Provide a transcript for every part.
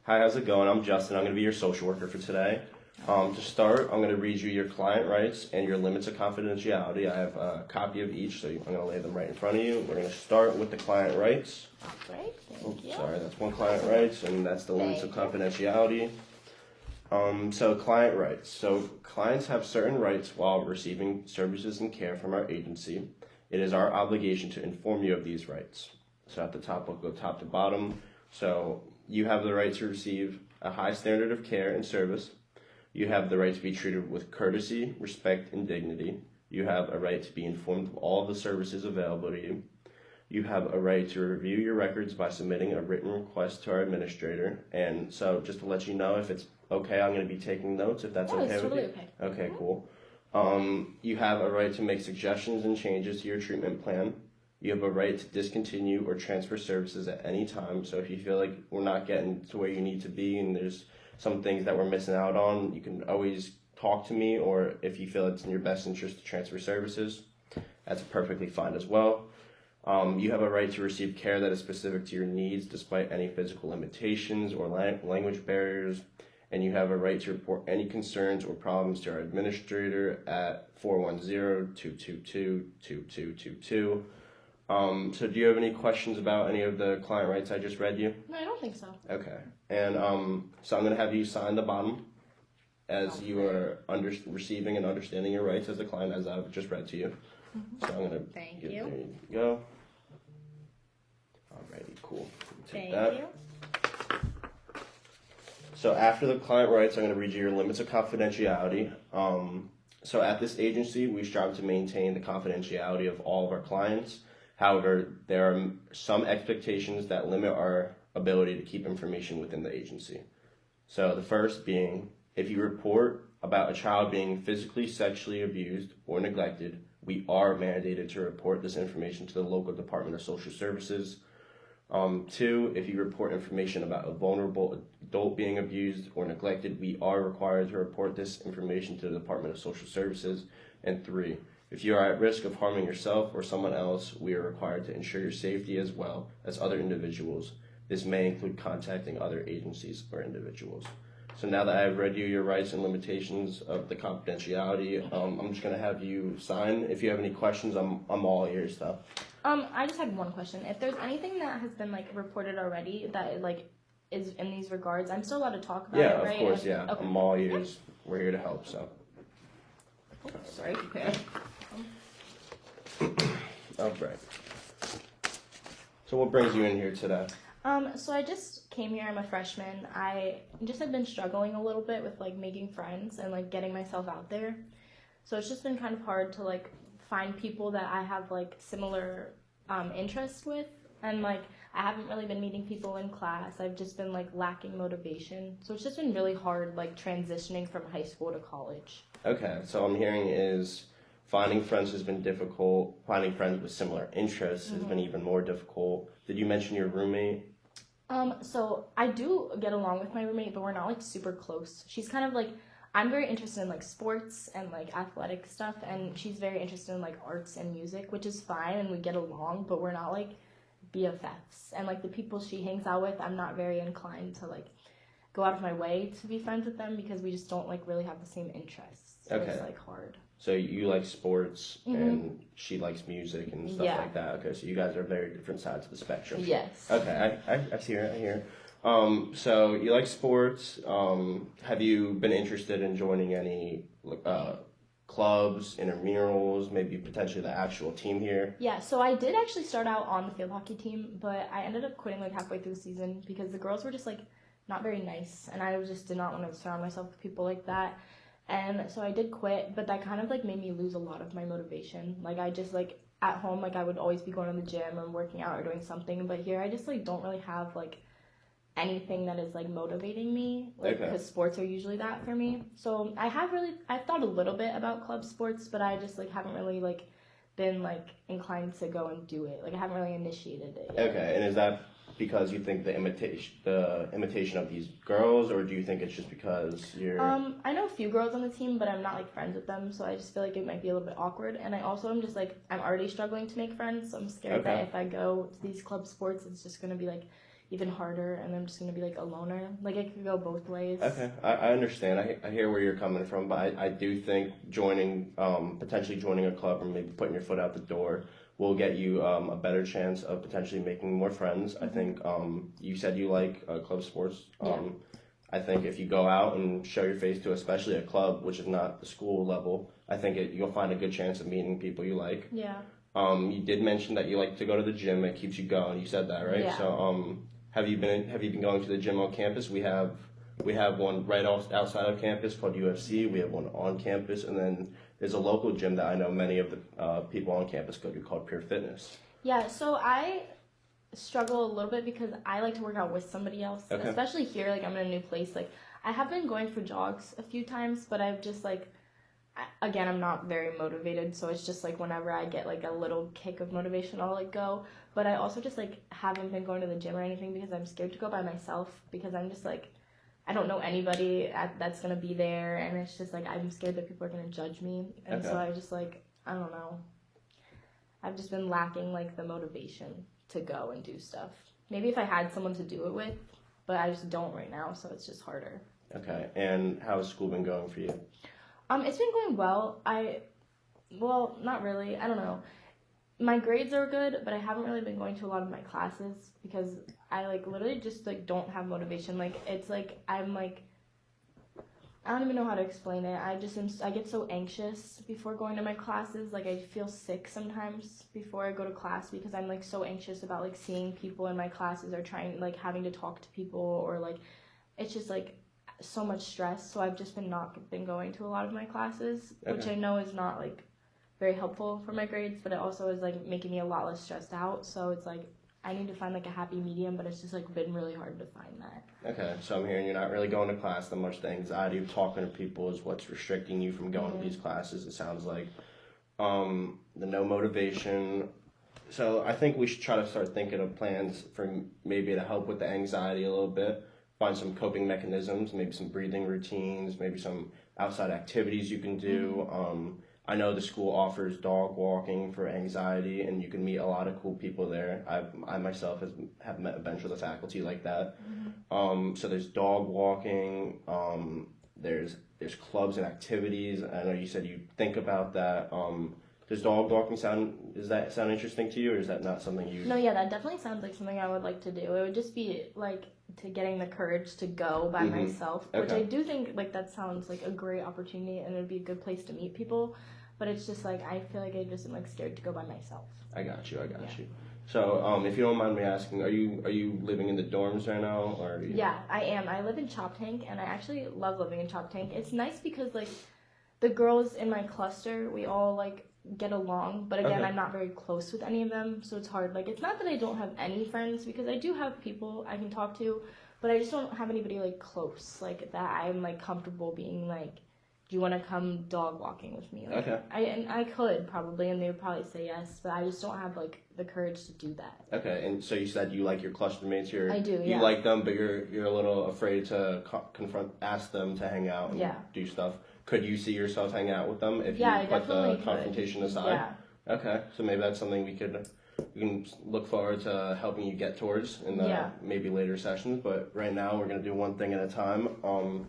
Hi, how's it going? I'm Justin. I'm going to be your social worker for today. To start, I'm going to read you your client rights and your limits of confidentiality. I have a copy of each, so I'm going to lay them right in front of you. We're going to start with the client rights. Great, thank you. Sorry, that's one client rights, and that's the limits of confidentiality. So client rights. So clients have certain rights while receiving services and care from our agency. It is our obligation to inform you of these rights. So at the top, we'll go top to bottom. So you have the right to receive a high standard of care and service. You have the right to be treated with courtesy, respect, and dignity. You have a right to be informed of all the services available to you. You have a right to review your records by submitting a written request to our administrator. And so just to let you know, if it's okay, I'm going to be taking notes, if that's okay it's with totally you. Okay. Okay, cool. You have a right to make suggestions and changes to your treatment plan. You have a right to discontinue or transfer services at any time. So if you feel like we're not getting to where you need to be and there's some things that we're missing out on, you can always talk to me, or if you feel it's in your best interest to transfer services, that's perfectly fine as well. You have a right to receive care that is specific to your needs despite any physical limitations or language barriers. And you have a right to report any concerns or problems to our administrator at 410-222-2222. So do you have any questions about any of the client rights I just read you? No, I don't think so. Okay. And so I'm going to have you sign the bottom as you are receiving and understanding your rights as a client, as I've just read to you. So I'm going to Thank there you. you go. Alrighty, cool. Take Thank that. you. So after the client rights, I'm going to read you your limits of confidentiality. So at this agency, we strive to maintain the confidentiality of all of our clients. However, there are some expectations that limit our ability to keep information within the agency. So the first being, if you report about a child being physically, sexually abused, or neglected, we are mandated to report this information to the local Department of Social Services. 2, if you report information about a vulnerable adult being abused or neglected, we are required to report this information to the Department of Social Services. And 3, if you are at risk of harming yourself or someone else, we are required to ensure your safety as well as other individuals. This may include contacting other agencies or individuals. So now that I've read you your rights and limitations of the confidentiality, I'm just going to have you sign. If you have any questions, I'm all ears though. I just had one question. If there's anything that has been reported already that is in these regards, I'm still allowed to talk about it, right? Of course, yeah. Okay. I'm all ears. We're here to help, so. Oh, sorry. Okay. All right. So what brings you in here today? So I just came here. I'm a freshman. I just have been struggling a little bit with making friends and getting myself out there. So it's just been kind of hard to find people that I have similar interests with, and I haven't really been meeting people in class. I've just been lacking motivation. So it's just been really hard transitioning from high school to college. Okay, so I'm hearing is finding friends has been difficult. Finding friends with similar interests has been even more difficult. Did you mention your roommate? So I do get along with my roommate, but we're not super close. She's kind of I'm very interested in sports and athletic stuff, and she's very interested in arts and music, which is fine, and we get along, but we're not BFFs. And the people she hangs out with, I'm not very inclined to go out of my way to be friends with them because we just don't really have the same interests. So Okay. It's hard. So you like sports and she likes music and stuff Yeah. like that. Okay, so you guys are very different sides of the spectrum. Yes. Okay, I hear it, I hear it. So you like sports. Have you been interested in joining any clubs, intramurals, maybe potentially the actual team here? Yeah, so I did actually start out on the field hockey team, but I ended up quitting halfway through the season because the girls were just not very nice, and I just did not want to surround myself with people like that. And so I did quit, but that kind of made me lose a lot of my motivation. I just at home I would always be going to the gym or working out or doing something, but here I just don't really have anything that is motivating me, because sports are usually that for me. So I've thought a little bit about club sports, but I just haven't really been inclined to go and do it. I haven't really initiated it yet. Okay, and is that because you think the imitation of these girls, or do you think it's just because you're... I know a few girls on the team, but I'm not friends with them, so I just feel it might be a little bit awkward. And I also am just I'm already struggling to make friends, so I'm scared that if I go to these club sports, it's just gonna be even harder, and I'm just gonna be like a loner. Like it could go both ways. Okay, I understand. I hear where you're coming from, but I do think potentially joining a club or maybe putting your foot out the door will get you a better chance of potentially making more friends. I think you said you like club sports. I think if you go out and show your face to especially a club, which is not the school level, I think you'll find a good chance of meeting people you like. Yeah. You did mention that you like to go to the gym. It keeps you going. You said that, right? Yeah. So have you been going to the gym on campus? We have one right outside of campus called UFC. We have one on campus, and then there's a local gym that I know many of the people on campus go to called Pure Fitness. Yeah, so I struggle a little bit because I like to work out with somebody else, Okay. especially here. Like I'm in a new place. Like I have been going for jogs a few times, but I've just like, again, I'm not very motivated, so it's just like whenever I get like a little kick of motivation, I'll like go. But I also just like haven't been going to the gym or anything because I'm scared to go by myself because I'm just like, I don't know anybody that's gonna be there, and it's just like I'm scared that people are gonna judge me, and Okay. so I just like, I don't know. I've just been lacking like the motivation to go and do stuff. Maybe if I had someone to do it with, but I just don't right now, so it's just harder. Okay, and how's school been going for you? It's been going well. Well, not really. I don't know. My grades are good, but I haven't really been going to a lot of my classes because I like literally just like don't have motivation. Like it's like I'm like I don't even know how to explain it. I get so anxious before going to my classes. Like I feel sick sometimes before I go to class because I'm like so anxious about like seeing people in my classes or trying like having to talk to people or like it's just like so much stress. So I've just not been going to a lot of my classes, which Okay. I know is not like very helpful for my grades, but it also is like making me a lot less stressed out. So it's like I need to find like a happy medium, but it's just like been really hard to find that. Okay, so I'm hearing you're not really going to class that much. The anxiety of talking to people is what's restricting you from going to these classes. It sounds like the no motivation. So I think we should try to start thinking of plans for maybe to help with the anxiety a little bit. Find some coping mechanisms, maybe some breathing routines, maybe some outside activities you can do. I know the school offers dog walking for anxiety, and you can meet a lot of cool people there. I myself have met a bunch of the faculty like that. So there's dog walking. There's clubs and activities. I know you said you think about that. Does dog walking does that sound interesting to you, or is that not something you? No, yeah, that definitely sounds like something I would like to do. It would just be like to getting the courage to go by myself, which Okay. I do think like that sounds like a great opportunity and it would be a good place to meet people. But it's just like I feel like I just am like scared to go by myself. I got you. Yeah. So, if you don't mind me asking, are you living in the dorms right now, or? Are you... Yeah, I am. I live in Chop Tank, and I actually love living in Chop Tank. It's nice because like the girls in my cluster, we all like get along, but again, Okay. I'm not very close with any of them, so it's hard. Like it's not that I don't have any friends because I do have people I can talk to, but I just don't have anybody like close like that. I'm like comfortable being like, do you want to come dog walking with me? Like, Okay. I could probably, and they would probably say yes, but I just don't have like the courage to do that. Okay, and so you said you like your cluster mates. I do, yeah. You like them, but you're a little afraid to ask them to hang out and Yeah. do stuff. Could you see yourself hanging out with them if Yeah, I you put the definitely could. confrontation aside? Yeah. Okay, so maybe that's something we can look forward to helping you get towards in the Yeah. maybe later sessions. But right now we're gonna do one thing at a time.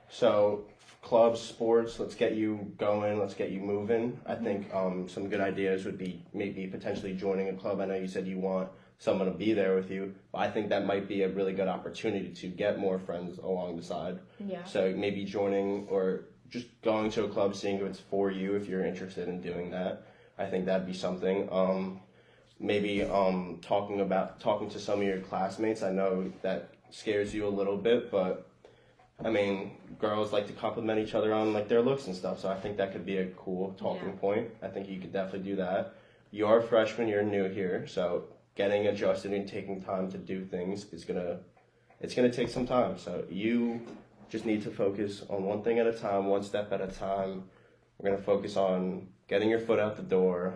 So clubs, sports, let's get you going, let's get you moving. I think some good ideas would be maybe potentially joining a club. I know you said you want someone to be there with you, but I think that might be a really good opportunity to get more friends along the side. Yeah. So maybe joining or just going to a club, seeing if it's for you, if you're interested in doing that. I think that'd be something. Maybe talking to some of your classmates. I know that scares you a little bit, but I mean, girls like to compliment each other on like their looks and stuff, so I think that could be a cool talking point. I think you could definitely do that. You're a freshman, you're new here, so getting adjusted and taking time to do things it's gonna take some time. So you just need to focus on one thing at a time, one step at a time. We're gonna focus on getting your foot out the door,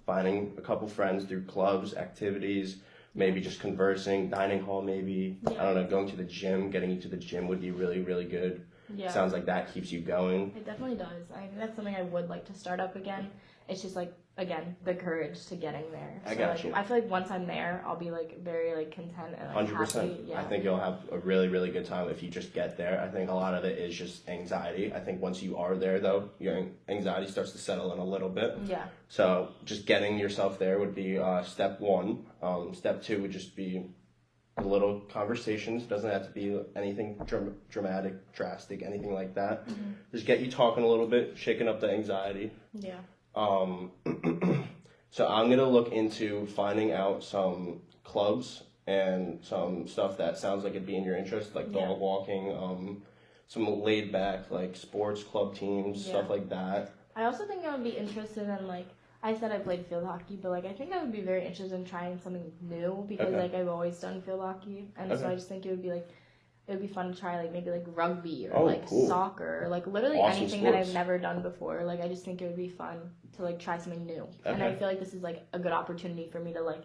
finding a couple friends through clubs, activities, maybe just conversing, dining hall maybe. Yeah. I don't know, going to the gym, getting you to the gym would be really, really good. Yeah. Sounds like that keeps you going. It definitely does. I think that's something I would like to start up again. It's just like again, the courage to getting there. I got like, you. I feel like once I'm there, I'll be like very like content and like 100%. happy. Yeah. I think you'll have a really, really good time if you just get there. I think a lot of it is just anxiety. I think once you are there, though, your anxiety starts to settle in a little bit. Yeah. So just getting yourself there would be step one. Step two would just be little conversations. Doesn't have to be anything dramatic, drastic, anything like that. Mm-hmm. Just get you talking a little bit, shaking up the anxiety. Yeah. So I'm gonna look into finding out some clubs and some stuff that sounds like it'd be in your interest, like dog walking, some laid back like sports club teams, stuff like that. I also think I would be interested in like I said I played field hockey, but like I think I would be very interested in trying something new because like I've always done field hockey, and so I just think it would be fun to try like maybe like rugby or cool. soccer or like literally Awesome anything sports. that I've never done before. Like I just think it would be fun to like try something new, and I feel like this is like a good opportunity for me to like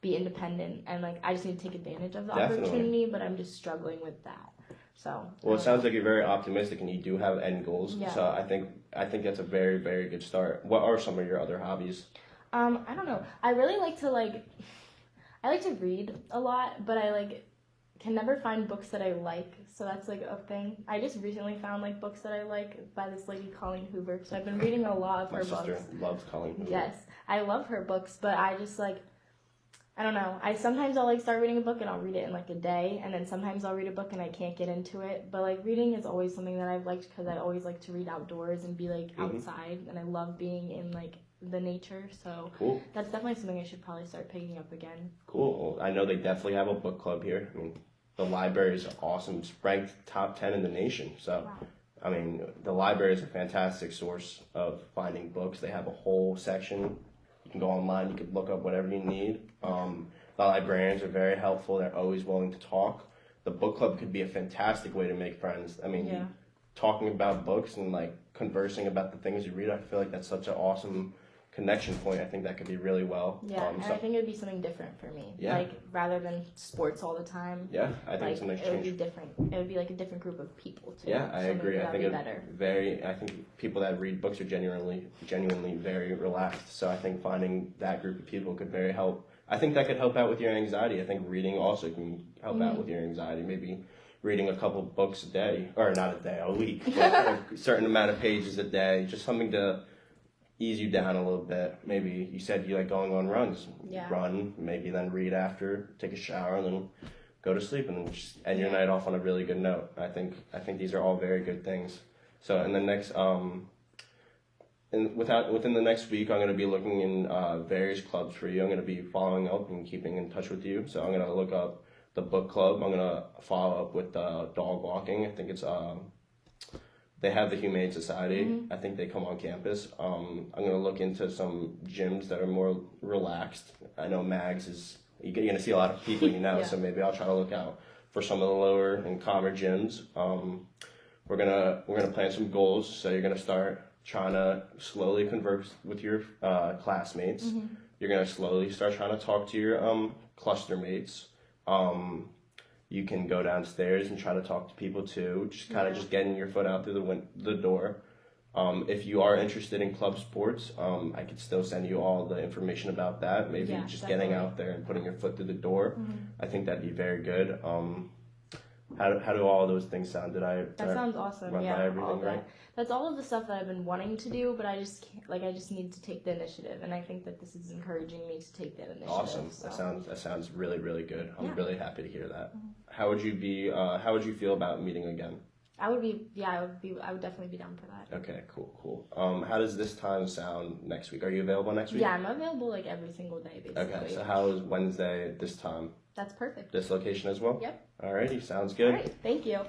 be independent, and like I just need to take advantage of the opportunity, but I'm just struggling with that. So well, it sounds like you're very optimistic and you do have end goals. Yeah. So I think that's a very, very good start. What are some of your other hobbies? I don't know. I really like to I like to read a lot, but I like can never find books that I like. So that's like a thing. I just recently found like books that I like by this lady Colleen Hoover. So I've been reading a lot of her books. My sister loves Colleen Hoover. Yes, I love her books, but I just like I don't know. Sometimes I'll like start reading a book and I'll read it in like a day, and then sometimes I'll read a book and I can't get into it. But like reading is always something that I've liked because I always like to read outdoors and be like outside, and I love being in like the nature. So cool. That's definitely something I should probably start picking up again. Cool. Well, I know they definitely have a book club here. I mean, the library is awesome. It's ranked top 10 in the nation. So, wow. I mean, the library is a fantastic source of finding books. They have a whole section. You can go online. You can look up whatever you need. The librarians are very helpful. They're always willing to talk. The book club could be a fantastic way to make friends. I mean, talking about books and like conversing about the things you read, I feel like that's such an awesome connection point. I think that could be really well. Yeah, and I think it would be something different for me. Yeah. Like rather than sports all the time. Yeah, I think it's a nice it would change. be different. It would be like a different group of people too. Yeah, I so agree. I think it'd be better. I think people that read books are genuinely very relaxed. So I think finding that group of people could very help. I think that could help out with your anxiety. I think reading also can help out with your anxiety. Maybe reading a couple books a day, or not a day, a week, but a certain amount of pages a day, just something to ease you down a little bit. Maybe you said you like going on runs. Yeah. Run, maybe then read after, take a shower, and then go to sleep, and then just end your night off on a really good note. I think these are all very good things. So in the next within the next week, I'm going to be looking in various clubs for you. I'm going to be following up and keeping in touch with you. So I'm going to look up the book club. I'm going to follow up with dog walking. I think it's they have the Humane Society. I think they come on campus. I'm going to look into some gyms that are more relaxed. I know Mags is, you're going to see a lot of people so maybe I'll try to look out for some of the lower and calmer gyms. We're gonna plan some goals. So you're gonna start trying to slowly converse with your classmates. You're gonna slowly start trying to talk to your cluster mates. You can go downstairs and try to talk to people too. Just kind of just getting your foot out through the door. If you are interested in club sports, I could still send you all the information about that. Maybe just definitely. getting out there and putting your foot through the door. I think that'd be very good. How do all those things sound? That sounds awesome. Run by everything, all that. right? That's all of the stuff that I've been wanting to do, but I just can't, I just need to take the initiative, and I think that this is encouraging me to take that initiative. Awesome. So. That sounds really, really good. I'm really happy to hear that. How would you feel about meeting again? I would definitely be down for that. Okay, cool. How does this time sound next week? Are you available next week? Yeah, I'm available like every single day, basically. Okay, so how is Wednesday this time? That's perfect. This location as well? Yep. Alrighty, sounds good. All right, thank you.